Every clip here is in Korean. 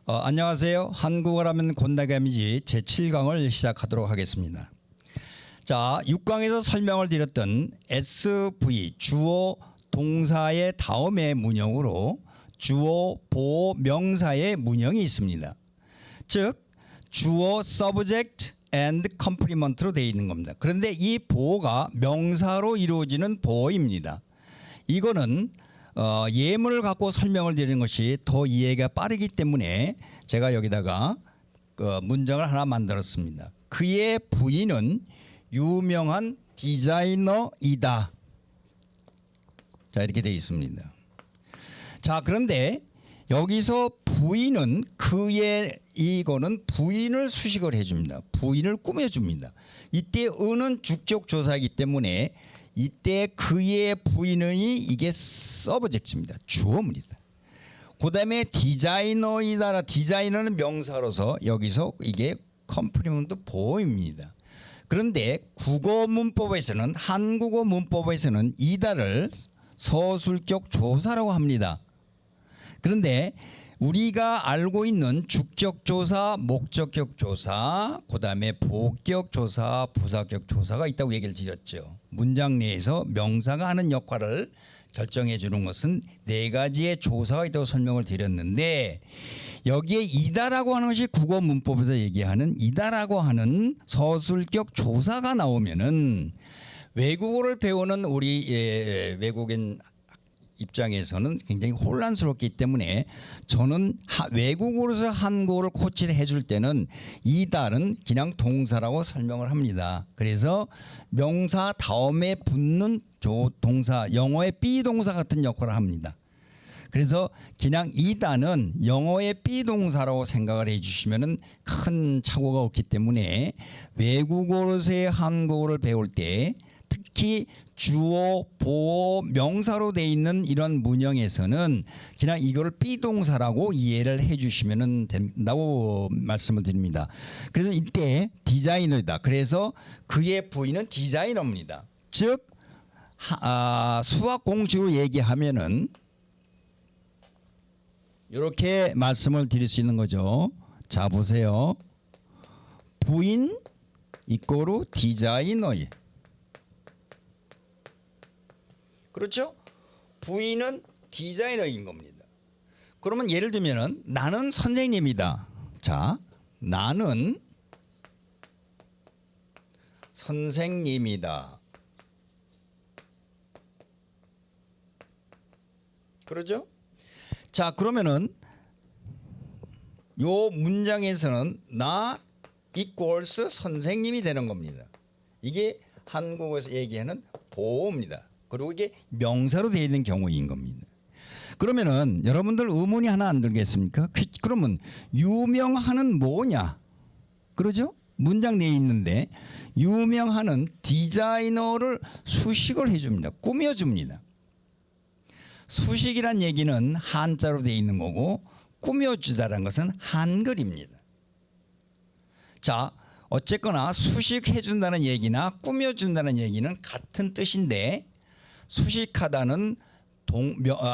안녕하세요. 한국어라면 곤나감이지 제7강을 시작하도록 하겠습니다. 자, 6강에서 설명을 드렸던 SV 주어 동사의 다음의 문형으로 주어 보호 명사의 문형이 있습니다. 즉 주어 subject and complement로 되어 있는 겁니다. 그런데 이 보호가 명사로 이루어지는 보호입니다. 이거는 예문을 갖고 설명을 드리는 것이 더 이해가 빠르기 때문에 제가 여기다가 문장을 하나 만들었습니다. 그의 부인은 유명한 디자이너이다. 자, 이렇게 되어 있습니다. 자, 그런데 여기서 부인은 그의 이거는 부인을 수식을 해줍니다. 부인을 꾸며줍니다. 이때 은은 주격 조사이기 때문에 이때 그의 부인이 이게 서브젝트입니다. 주어입니다. 그 다음에 디자이너이다. 디자이너는 명사로서 여기서 이게 컴플리먼트 보호입니다. 그런데 국어 문법에서는 한국어 문법에서는 이다를 서술격 조사라고 합니다. 그런데 우리가 알고 있는 주격 조사, 목적격 조사, 그다음에 보격 조사, 부사격 조사가 있다고 얘기를 드렸죠. 문장 내에서 명사가 하는 역할을 결정해 주는 것은 네 가지의 조사가 있다고 설명을 드렸는데 여기에 이다라고 하는 것이 국어 문법에서 얘기하는 이다라고 하는 서술격 조사가 나오면은 외국어를 배우는 우리 외국인 입장에서는 굉장히 혼란스럽기 때문에 저는 외국어로서 한국어를 코치를 해줄 때는 이달은 그냥 동사라고 설명을 합니다. 그래서 명사 다음에 붙는 동사, 영어의 비동사 같은 역할을 합니다. 그래서 그냥 이단은 영어의 비동사라고 생각을 해주시면은 큰 착오가 없기 때문에 외국어로서의 한국어를 배울 때 특히 주어, 보호, 명사로 돼 있는 이런 문형에서는 그냥 이걸 비동사라고 이해를 해주시면 된다고 말씀을 드립니다. 그래서 이때 디자이너이다. 그래서 그의 부인은 디자이너입니다. 즉 수학 공식으로 얘기하면은 이렇게 말씀을 드릴 수 있는 거죠. 자, 보세요. 부인 이꼬르 디자이너이. 그렇죠? 부인은 디자이너인 겁니다. 그러면 예를 들면은 나는 선생님이다. 자, 나는 선생님이다. 그러죠? 자, 그러면은 요 문장에서는 나 equals 선생님이 되는 겁니다. 이게 한국어에서 얘기하는 보호입니다. 그리고 이게 명사로 되어 있는 경우인 겁니다. 그러면은 여러분들 의문이 하나 안 들겠습니까? 그러면 유명한은 뭐냐? 그러죠? 문장 내에 있는데 유명한은 디자이너를 수식을 해줍니다. 꾸며줍니다. 수식이란 얘기는 한자로 되어 있는 거고 꾸며주다라는 것은 한글입니다. 자, 어쨌거나 수식해준다는 얘기나 꾸며준다는 얘기는 같은 뜻인데 수식하다는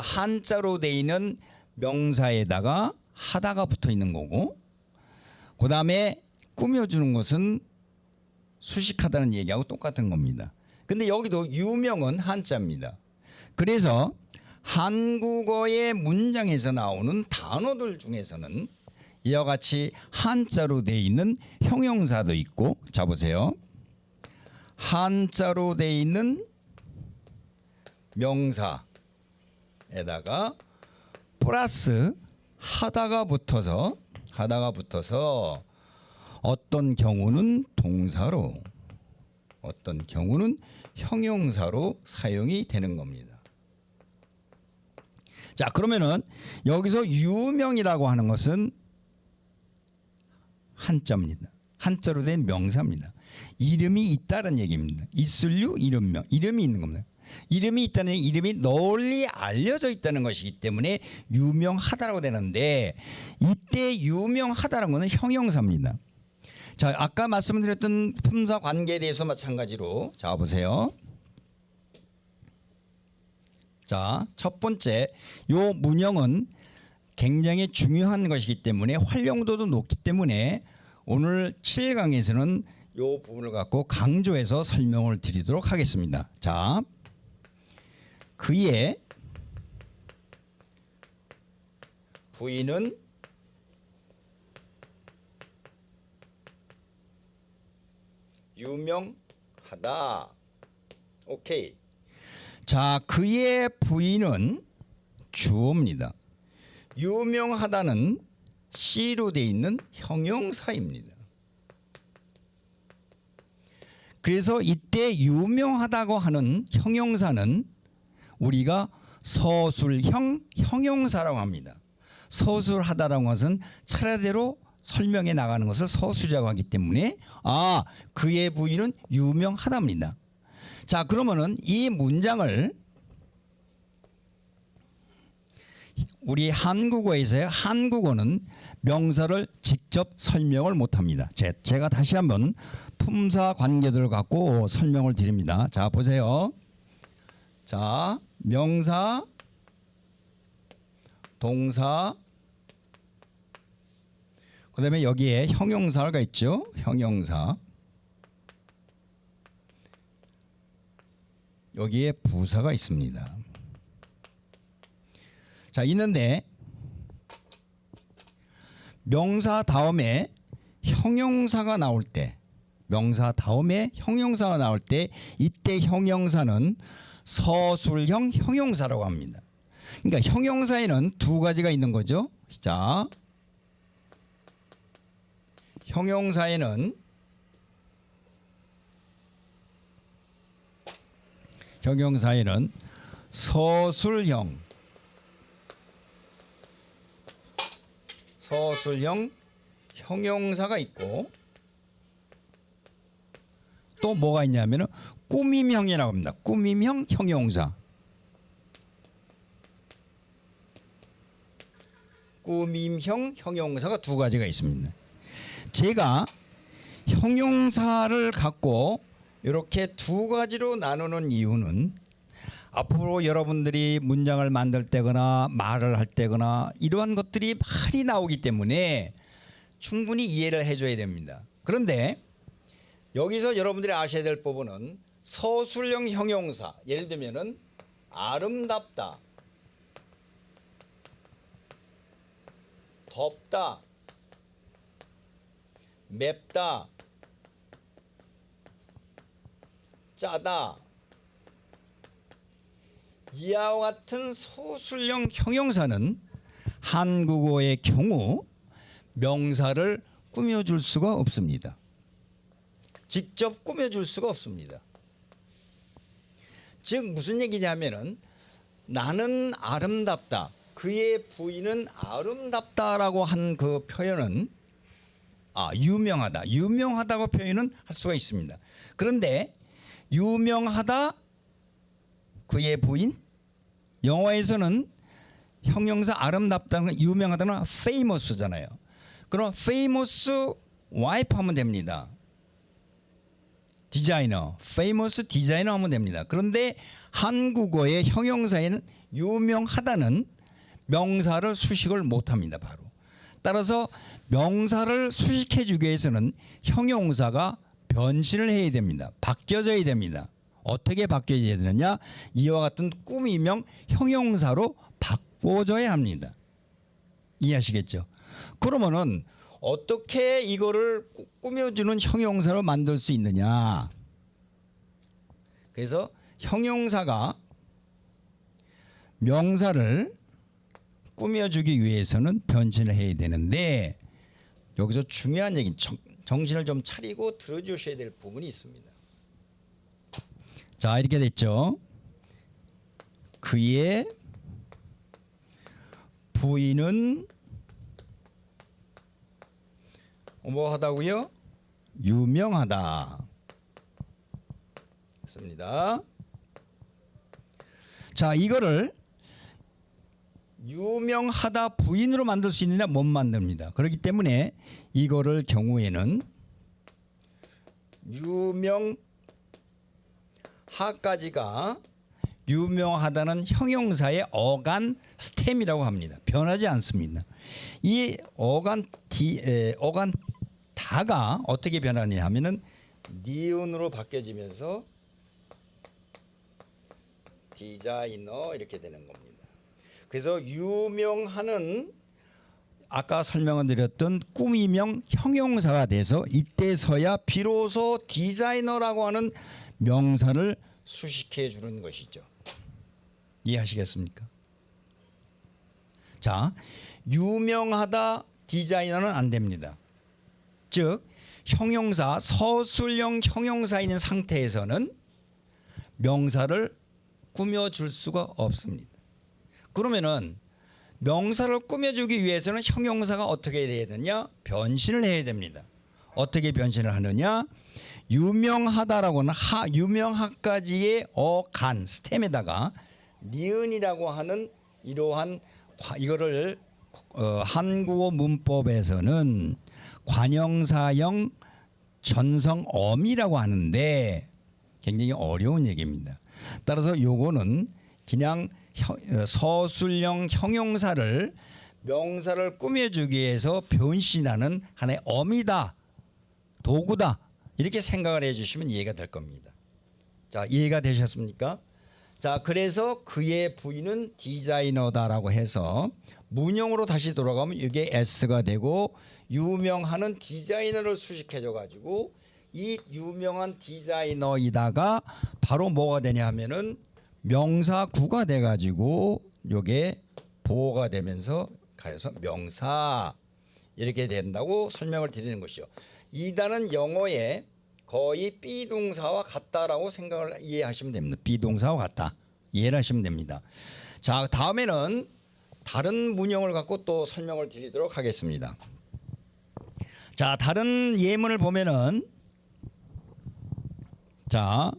한자로 되어 있는 명사에다가 하다가 붙어 있는 거고 그 다음에 꾸며주는 것은 수식하다는 얘기하고 똑같은 겁니다. 근데 여기도 유명은 한자입니다. 그래서 한국어의 문장에서 나오는 단어들 중에서는 이와 같이 한자로 되어 있는 형용사도 있고, 자 보세요. 한자로 되어 있는 명사에다가 플러스 하다가 붙어서 어떤 경우는 동사로 어떤 경우는 형용사로 사용이 되는 겁니다. 자, 그러면은 여기서 유명이라고 하는 것은 한자입니다. 한자로 된 명사입니다. 이름이 있다는 얘기입니다. 있을류 이름명, 이름이 있는 겁니다. 이름이 있다는 얘기, 이름이 널리 알려져 있다는 것이기 때문에 유명하다라고 되는데 이때 유명하다는 것은 형용사입니다. 자, 아까 말씀드렸던 품사 관계에 대해서 마찬가지로 자 보세요. 자, 첫 번째 요 문형은 굉장히 중요한 것이기 때문에 활용도도 높기 때문에 오늘 7강에서는 이 부분을 갖고 강조해서 설명을 드리도록 하겠습니다. 자, 그의 부인은 유명하다. 오케이. 자, 그의 부인은 주어입니다. 유명하다는 C로 되어 있는 형용사입니다. 그래서 이때 유명하다고 하는 형용사는 우리가 서술형 형용사라고 합니다. 서술하다라는 것은 차례대로 설명해 나가는 것을 서술이라고 하기 때문에 그의 부인은 유명하답니다. 자, 그러면은 이 문장을 우리 한국어에서의 한국어는 명사를 직접 설명을 못합니다. 제가 다시 한번 품사 관계들을 갖고 설명을 드립니다. 자, 보세요. 자, 명사, 동사, 그 다음에 여기에 형용사가 있죠. 형용사. 여기에 부사가 있습니다. 자, 있는데 명사 다음에 형용사가 나올 때, 이때 형용사는 서술형 형용사라고 합니다. 그러니까 형용사에는 두 가지가 있는 거죠. 자, 형용사에는 서술형 형용사가 있고 또 뭐가 있냐면은 꾸밈형이라고 합니다. 꾸밈형 형용사. 꾸밈형 형용사가 두 가지가 있습니다. 제가 형용사를 갖고 이렇게 두 가지로 나누는 이유는 앞으로 여러분들이 문장을 만들 때거나 말을 할 때거나 이러한 것들이 많이 나오기 때문에 충분히 이해를 해줘야 됩니다. 그런데 여기서 여러분들이 아셔야 될 부분은 서술형 형용사, 예를 들면은 아름답다, 덥다, 맵다, 짜다, 이와 같은 서술형 형용사는 한국어의 경우 명사를 꾸며줄 수가 없습니다. 직접 꾸며줄 수가 없습니다. 즉 무슨 얘기냐면은 나는 아름답다, 그의 부인은 아름답다라고 한 그 표현은 유명하다고 표현은 할 수가 있습니다. 그런데 유명하다, 그의 부인, 영어에서는 형용사 아름답다는 유명하다는 famous잖아요. 그럼 famous wife 하면 됩니다. 디자이너, famous 디자이너 하면 됩니다. 그런데 한국어의 형용사에는 유명하다는 명사를 수식을 못합니다. 바로. 따라서 명사를 수식해 주기 위해서는 형용사가 변신을 해야 됩니다. 바뀌어져야 됩니다. 어떻게 바뀌어져야 되느냐? 이와 같은 꾸미명 형용사로 바꿔줘야 합니다. 이해하시겠죠? 그러면은 어떻게 이거를 꾸며주는 형용사로 만들 수 있느냐? 그래서 형용사가 명사를 꾸며주기 위해서는 변신을 해야 되는데 여기서 중요한 얘기, 정신을 좀 차리고 들어주셔야 될 부분이 있습니다. 자, 이렇게 됐죠. 그의 부인은 뭐 하다고요? 유명하다. 습니다. 자, 이거를 유명하다 부인으로 만들 수 있느냐? 못 만듭니다. 그렇기 때문에 이거를 경우에는 유명하까지가 유명하다는 형용사의 어간 스템이라고 합니다. 변하지 않습니다. 이 어간 다가 어떻게 변하냐 하면은 니은으로 바뀌어지면서 디자이너 이렇게 되는 겁니다. 그래서 유명하는 아까 설명을 드렸던 꾸미명 형용사가 돼서 이때서야 비로소 디자이너라고 하는 명사를 수식해 주는 것이죠. 이해하시겠습니까? 자, 유명하다 디자이너는 안 됩니다. 즉 형용사 서술형 형용사 있는 상태에서는 명사를 꾸며줄 수가 없습니다. 그러면은 명사를 꾸며주기 위해서는 형용사가 어떻게 해야 되느냐? 변신을 해야 됩니다. 어떻게 변신을 하느냐? 유명하다라고는 유명하까지의 어간 스템에다가 니은이라고 하는 이러한 이거를 한국어 문법에서는 관형사형 전성어미라고 하는데 굉장히 어려운 얘기입니다. 따라서 요거는 그냥 서술형 형용사를 명사를 꾸며주기 위해서 변신하는 하나의 어미다, 도구다 이렇게 생각을 해주시면 이해가 될 겁니다. 자, 이해가 되셨습니까? 자, 그래서 그의 부인은 디자이너다라고 해서 문형으로 다시 돌아가면 이게 S가 되고 유명하는 디자이너를 수식해줘 가지고 이 유명한 디자이너이다가 바로 뭐가 되냐 하면은 명사구가 돼 가지고 요게 보호가 되면서 가서 명사 이렇게 된다고 설명을 드리는 것이죠. 이다는 영어에 거의 비동사와 같다라고 생각을 이해하시면 됩니다. 비동사와 같다 이해를 하시면 됩니다. 자, 다음에는 다른 문형을 갖고 또 설명을 드리도록 하겠습니다. 자, 다른 예문을 보면은 자,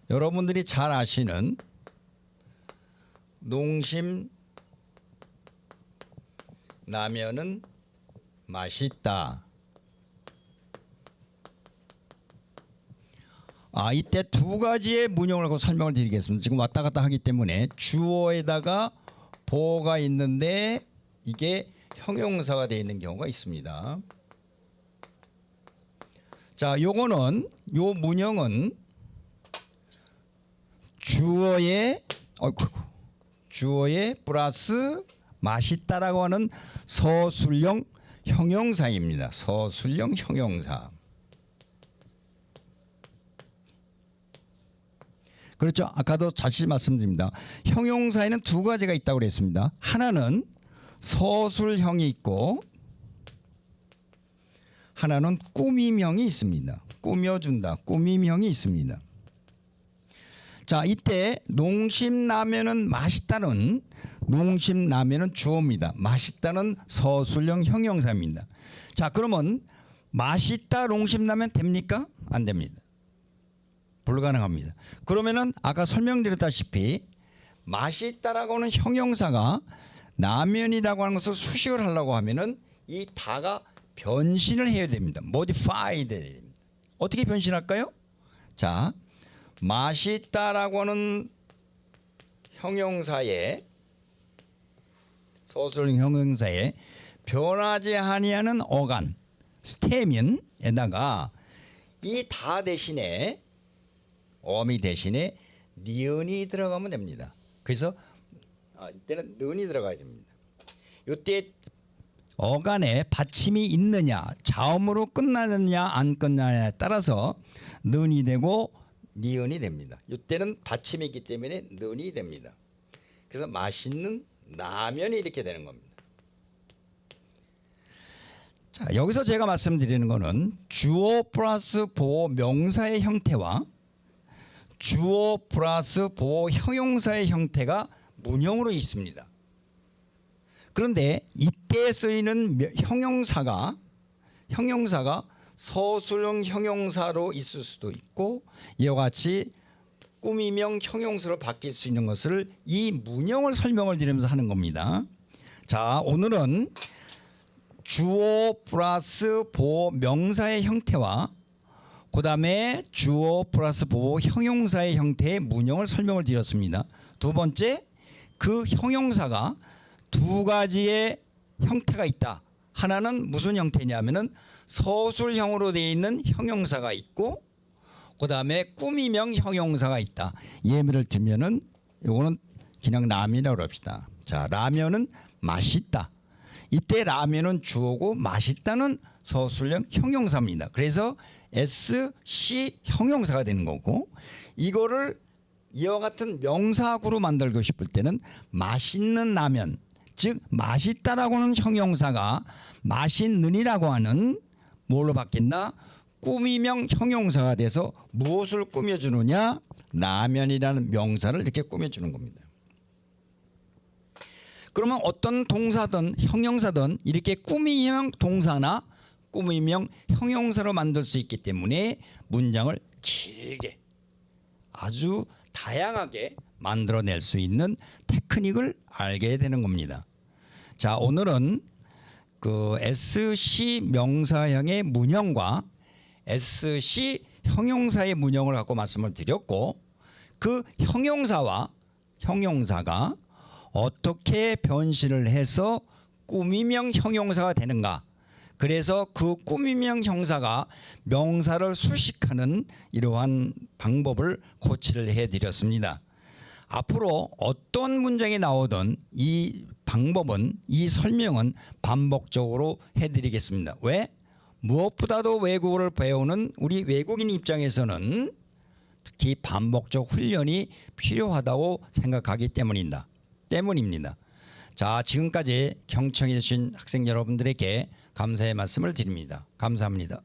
여러분들이 잘 아시는 농심 라면은 맛있다. 이때 두 가지의 문형을 갖고 설명을 드리겠습니다. 지금 왔다 갔다 하기 때문에 주어에다가 보어가 있는데 이게 형용사가 되어 있는 경우가 있습니다. 자, 요거는 요 문형은 주어에 플러스 맛있다라고 하는 서술형 형용사입니다. 서술형 형용사. 그렇죠. 아까도 다시 말씀드립니다. 형용사에는 두 가지가 있다고 그랬습니다. 하나는 서술형이 있고 하나는 꾸밈형이 있습니다. 꾸며준다. 꾸밈형이 있습니다. 자, 이때 농심라면은 맛있다는 농심라면은 주어입니다. 맛있다는 서술형 형용사입니다. 자, 그러면 맛있다 농심라면 됩니까? 안 됩니다. 불가능합니다. 그러면은 아까 설명드렸다시피 맛있다라고 하는 형용사가 라면이라고 하는 것을 수식을 하려고 하면은 이 다가 변신을 해야 됩니다. modified 해야 됩니다. 어떻게 변신할까요? 자, 맛있다라고 하는 형용사에 서술형 형용사에 변하지 아니하는 어간 스테면에다가 이 다 대신에 어미 대신에 니은이 들어가면 됩니다. 그래서 이때는 는이 들어가야 됩니다. 이때 어간에 받침이 있느냐 자음으로 끝나느냐 안 끝나느냐에 따라서 는이 되고 니은이 됩니다. 이때는 받침이 있기 때문에 는이 됩니다. 그래서 맛있는 라면이 이렇게 되는 겁니다. 자, 여기서 제가 말씀드리는 거는 주어 플러스 보어 명사의 형태와 주어 플러스 보어 형용사의 형태가 문형으로 있습니다. 그런데 이때 쓰이는 형용사가 서술형 형용사로 있을 수도 있고 이와 같이 꾸미명 형용사로 바뀔 수 있는 것을 이 문형을 설명을 드리면서 하는 겁니다. 자, 오늘은 주어 플러스 보어 명사의 형태와 그다음에 주어 플러스 보호 형용사의 형태의 문형을 설명을 드렸습니다. 두 번째, 그 형용사가 두 가지의 형태가 있다. 하나는 무슨 형태냐면은 서술형으로 되어 있는 형용사가 있고, 그다음에 꾸미명 형용사가 있다. 예를 들면은 요거는 그냥 라면이라고 합시다. 자, 라면은 맛있다. 이때 라면은 주어고 맛있다는 서술형 형용사입니다. 그래서 SC 형용사가 되는 거고, 이거를 이와 같은 명사구로 만들고 싶을 때는 맛있는 라면, 즉 맛있다라고 하는 형용사가 맛있는이라고 하는 뭘로 바뀐다? 꾸미명 형용사가 돼서 무엇을 꾸며주느냐? 라면이라는 명사를 이렇게 꾸며주는 겁니다. 그러면 어떤 동사든 형용사든 이렇게 꾸미명 동사나 꾸미명 형용사로 만들 수 있기 때문에 문장을 길게 아주 다양하게 만들어낼 수 있는 테크닉을 알게 되는 겁니다. 자, 오늘은 그 SC 명사형의 문형과 SC 형용사의 문형을 갖고 말씀을 드렸고, 그 형용사가 어떻게 변신을 해서 꾸미명 형용사가 되는가, 그래서 그 꾸미명 형사가 명사를 수식하는 이러한 방법을 고치를 해드렸습니다. 앞으로 어떤 문장이 나오든 이 방법은, 이 설명은 반복적으로 해드리겠습니다. 왜? 무엇보다도 외국어를 배우는 우리 외국인 입장에서는 특히 반복적 훈련이 필요하다고 생각하기 때문입니다. 자, 지금까지 경청해 주신 학생 여러분들에게 감사의 말씀을 드립니다. 감사합니다.